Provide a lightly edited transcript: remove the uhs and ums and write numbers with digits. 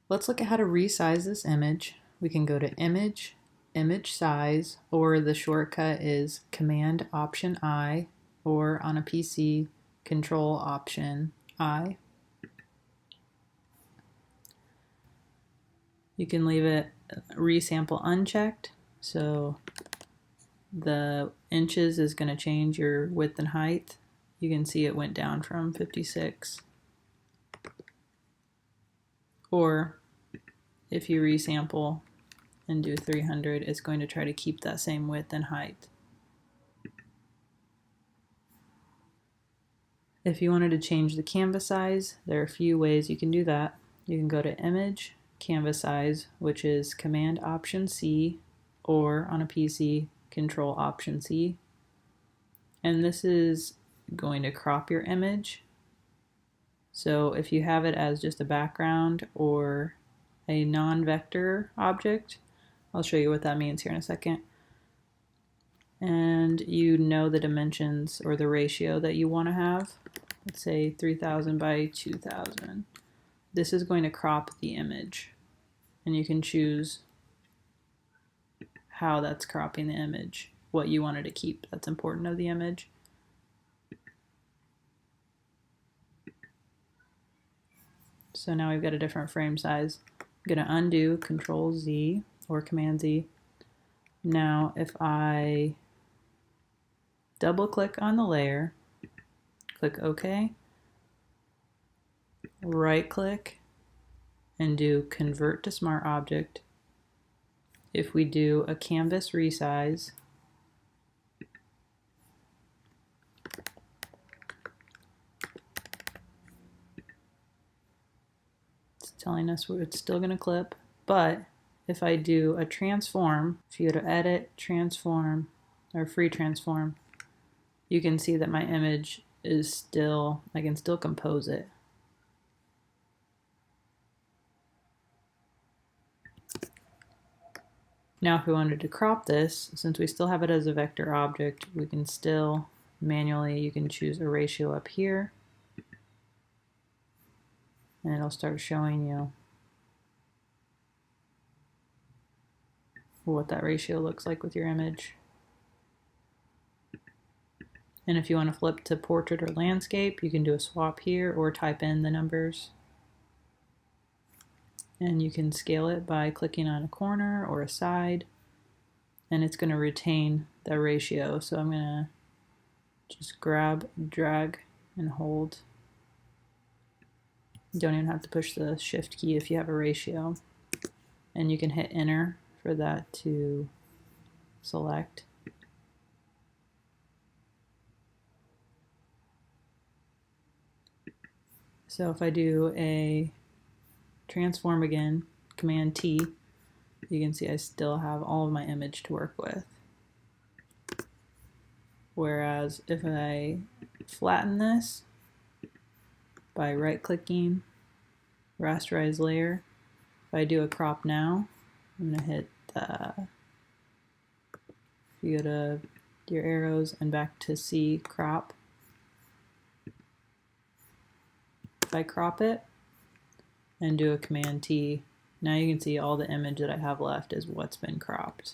Let's look at how to resize this image. We can go to Image, Image Size, or the shortcut is Command Option I, or on a PC, Control Option I. You can leave it resample unchecked, so the inches is going to change your width and height. You can see it went down from 56. Or if you resample and do 300, it's going to try to keep that same width and height. If you wanted to change the canvas size, there are a few ways you can do that. You can go to Image, Canvas Size, which is Command Option C, or on a PC, Control Option C. And this is going to crop your image. So if you have it as just a background or a non-vector object, I'll show you what that means here in a second. And you know the dimensions or the ratio that you want to have. Let's say 3000 by 2000. This is going to crop the image, and you can choose how that's cropping the image, what you wanted to keep that's important of the image. So now we've got a different frame size. I'm going to undo, Control Z or Command Z. Now if I double click on the layer, click OK, right click and do Convert to Smart Object. If we do a canvas resize, it's telling us it's still going to clip, but if I do a transform, if you go to Edit, Transform, or Free Transform, you can see that my image is still, I can still compose it. Now if we wanted to crop this, since we still have it as a vector object, we can still manually, you can choose a ratio up here, and it'll start showing you what that ratio looks like with your image. And if you want to flip to portrait or landscape, you can do a swap here or type in the numbers. And you can scale it by clicking on a corner or a side, and it's going to retain the ratio. So I'm going to just grab, drag, and hold. You don't even have to push the shift key if you have a ratio. And you can hit enter for that to select. So if I do a transform again, Command T, you can see I still have all of my image to work with. Whereas if I flatten this by right clicking, rasterize layer, if I do a crop now, I'm going to hit if you go to your arrows and back to C, crop. If I crop it and do a Command T, now you can see all the image that I have left is what's been cropped.